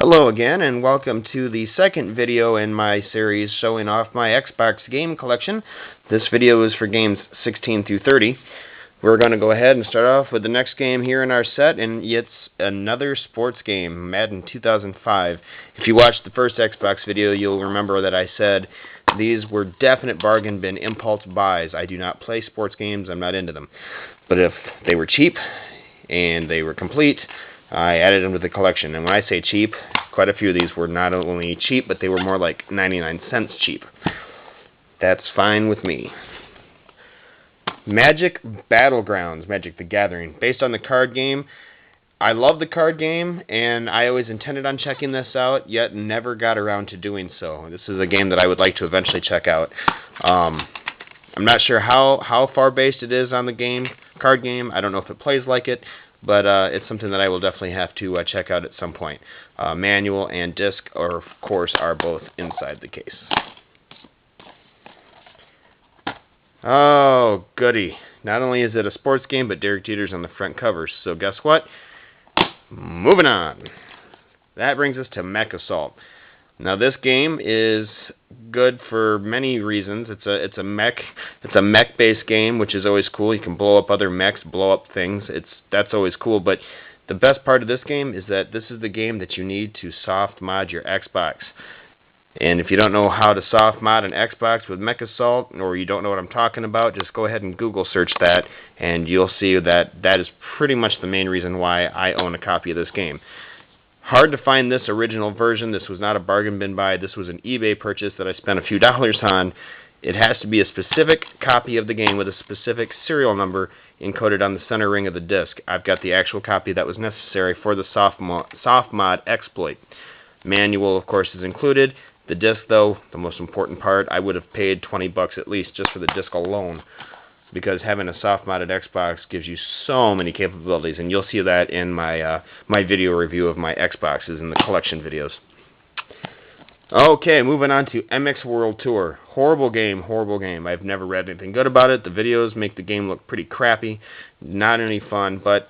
Hello again, and welcome to the second video in my series showing off my Xbox game collection. This video is for games 16 through 30. We're going to go ahead and start off with the next game here in our set, and it's another sports game, Madden 2005. If you watched the first Xbox video, you'll remember that I said these were definite bargain bin impulse buys. I do not play sports games, I'm not into them. But if they were cheap and they were complete, I added them to the collection. And when I say cheap, quite a few of these were not only cheap, but they were more like 99 cents cheap. That's fine with me. Magic Battlegrounds, Magic the Gathering, based on the card game. I love the card game, and I always intended on checking this out, yet never got around to doing so. This is a game that I would like to eventually check out. I'm not sure how far based it is on the card game. I don't know if it plays like it, but it's something that I will definitely have to check out at some point. Manual and disc, of course, are both inside the case. Oh, goody. Not only is it a sports game, but Derek Jeter's on the front cover. So guess what? Moving on. That brings us to Mech Assault. Now this game is good for many reasons. It's a mech-based game, which is always cool. You can blow up other mechs, blow up things. That's always cool. But the best part of this game is that this is the game that you need to soft mod your Xbox. And if you don't know how to soft mod an Xbox with Mech Assault, or you don't know what I'm talking about, just go ahead and Google search that, and you'll see that that is pretty much the main reason why I own a copy of this game. Hard to find this original version. This was not a bargain bin buy. This was an eBay purchase that I spent a few dollars on. It has to be a specific copy of the game with a specific serial number encoded on the center ring of the disc. I've got the actual copy that was necessary for the soft mod exploit. Manual, of course, is included. The disc, though, the most important part, I would have paid 20 bucks at least just for the disc alone, because having a soft-modded Xbox gives you so many capabilities, and you'll see that in my my video review of my Xboxes in the collection videos. Okay, moving on to MX World Tour. Horrible game, horrible game. I've never read anything good about it. The videos make the game look pretty crappy, not any fun, but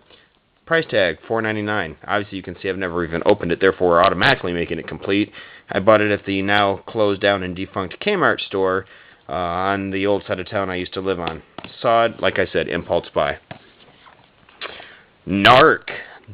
price tag, $4.99. Obviously, you can see I've never even opened it, therefore we're automatically making it complete. I bought it at the now closed down and defunct Kmart store on the old side of town I used to live on. Saw it, like I said, impulse buy. Narc.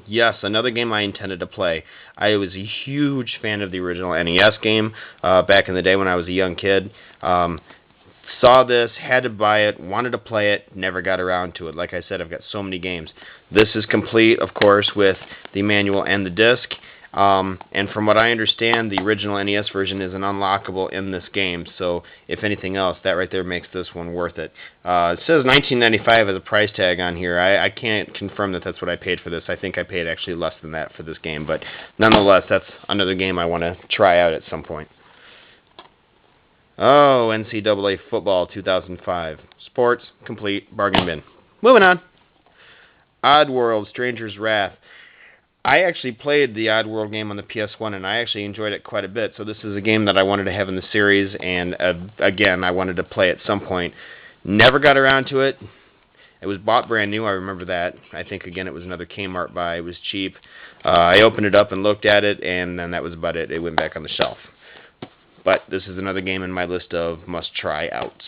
Yes, another game I intended to play. I was a huge fan of the original NES game back in the day when I was a young kid. Saw this, had to buy it, wanted to play it, never got around to it. Like I said, I've got so many games. This is complete, of course, with the manual and the disc. And from what I understand, the original NES version isn't unlockable in this game. So, if anything else, that right there makes this one worth it. It says $19.95 as a price tag on here. I can't confirm that that's what I paid for this. I think I paid actually less than that for this game. But nonetheless, that's another game I want to try out at some point. Oh, NCAA Football 2005. Sports, complete, bargain bin. Moving on. Oddworld, Stranger's Wrath. I actually played the Oddworld game on the PS1, and I actually enjoyed it quite a bit. So this is a game that I wanted to have in the series, and again, I wanted to play at some point. Never got around to it. It was bought brand new, I remember that. I think, again, it was another Kmart buy. It was cheap. I opened it up and looked at it, and then that was about it. It went back on the shelf. But this is another game in my list of must-try-outs.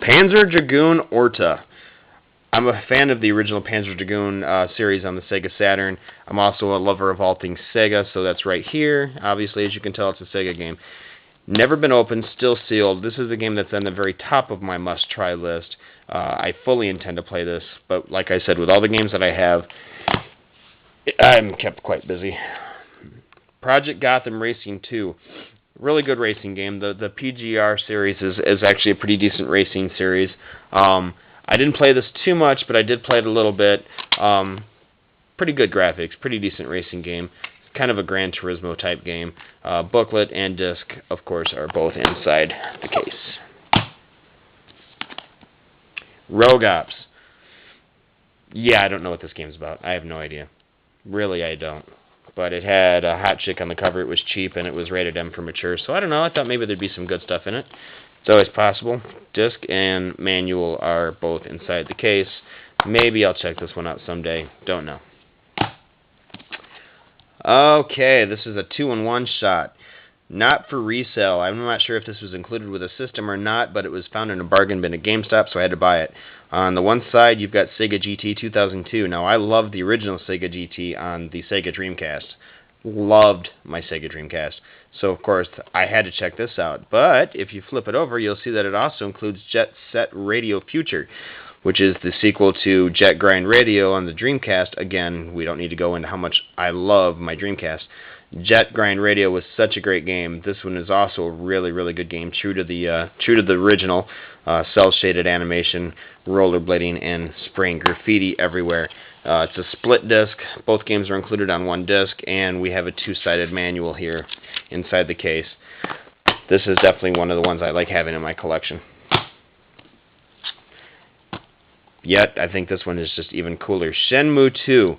Panzer Dragoon Orta. I'm a fan of the original Panzer Dragoon series on the Sega Saturn. I'm also a lover of all things Sega, so that's right here. Obviously, as you can tell, it's a Sega game. Never been opened, still sealed. This is a game that's on the very top of my must-try list. I fully intend to play this, but like I said, with all the games that I have, I'm kept quite busy. Project Gotham Racing 2. Really good racing game. The PGR series is actually a pretty decent racing series. I didn't play this too much, but I did play it a little bit. Pretty good graphics, pretty decent racing game. Kind of a Gran Turismo type game. Booklet and disc, of course, are both inside the case. Rogue Ops. Yeah, I don't know what this game's about. I have no idea. Really, I don't. But it had a hot chick on the cover. It was cheap, and it was rated M for mature. So I don't know. I thought maybe there'd be some good stuff in it. It's always possible. Disc and manual are both inside the case. Maybe I'll check this one out someday. Don't know. Okay, this is a 2-in-1 shot. Not for resale. I'm not sure if this was included with a system or not, but it was found in a bargain bin at GameStop, so I had to buy it. On the one side, you've got Sega GT 2002. Now, I love the original Sega GT on the Sega Dreamcast. Loved my Sega Dreamcast. So, of course, I had to check this out. But if you flip it over, you'll see that it also includes Jet Set Radio Future, which is the sequel to Jet Grind Radio on the Dreamcast. Again, we don't need to go into how much I love my Dreamcast. Jet Grind Radio was such a great game. This one is also a really, really good game, true to the original, cel-shaded animation, rollerblading, and spraying graffiti everywhere. It's a split disc. Both games are included on one disc, and we have a two-sided manual here inside the case. This is definitely one of the ones I like having in my collection. Yet, I think this one is just even cooler. Shenmue 2.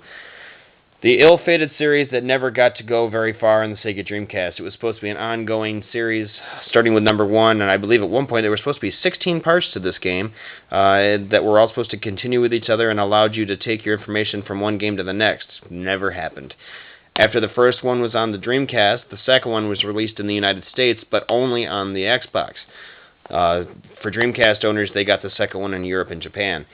The ill-fated series that never got to go very far in the Sega Dreamcast. It was supposed to be an ongoing series, starting with number 1, and I believe at one point there were supposed to be 16 parts to this game that were all supposed to continue with each other and allowed you to take your information from one game to the next. Never happened. After the first one was on the Dreamcast, the second one was released in the United States, but only on the Xbox. For Dreamcast owners, they got the second one in Europe and Japan.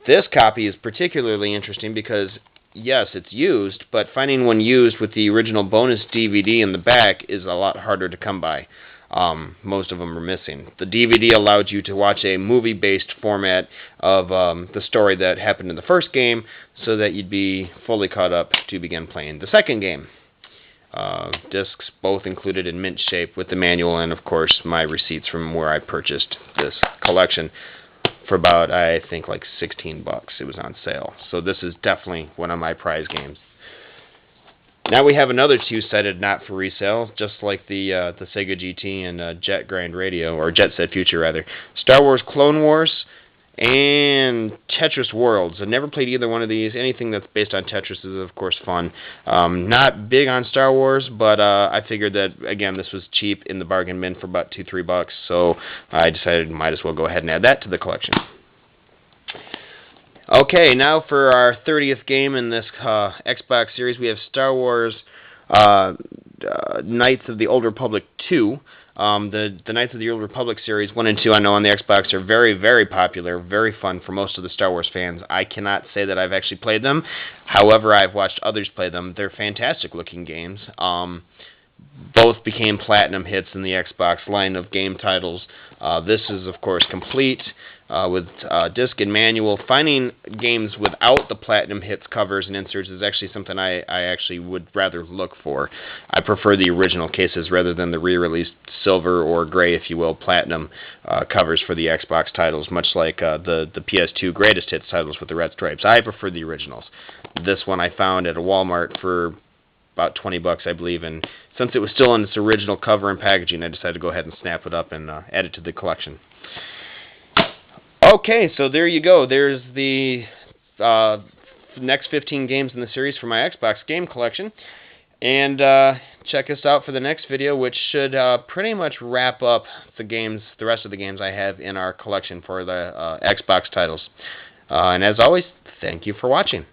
This copy is particularly interesting because, yes, it's used, but finding one used with the original bonus DVD in the back is a lot harder to come by. Most of them are missing. The DVD allowed you to watch a movie-based format of the story that happened in the first game so that you'd be fully caught up to begin playing the second game. Discs both included in mint shape with the manual and, of course, my receipts from where I purchased this collection. For about, I think, like $16. It was on sale. So this is definitely one of my prize games. Now we have another two-sided not for resale, just like the Sega GT and Jet Grind Radio, or Jet Set Future rather. Star Wars Clone Wars and Tetris Worlds. I've never played either one of these. Anything that's based on Tetris is, of course, fun. Not big on Star Wars, but I figured that, again, this was cheap in the bargain bin for about $2-3, so I decided might as well go ahead and add that to the collection. Okay, now for our 30th game in this Xbox series, we have Star Wars Knights of the Old Republic 2. The Knights of the Old Republic series 1 and 2, I know on the Xbox, are very, very popular, very fun for most of the Star Wars fans. I cannot say that I've actually played them. However, I've watched others play them. They're fantastic-looking games. Both became platinum hits in the Xbox line of game titles. This is, of course, complete with disc and manual. Finding games without the platinum hits covers and inserts is actually something I actually would rather look for. I prefer the original cases rather than the re-released silver or gray, if you will, platinum covers for the Xbox titles, much like the PS2 greatest hits titles with the red stripes. I prefer the originals. This one I found at a Walmart for about $20, I believe, and since it was still in its original cover and packaging, I decided to go ahead and snap it up and add it to the collection. Okay, so there you go. There's the next 15 games in the series for my Xbox game collection. And check us out for the next video, which should pretty much wrap up the rest of the games I have in our collection for the Xbox titles. And as always, thank you for watching.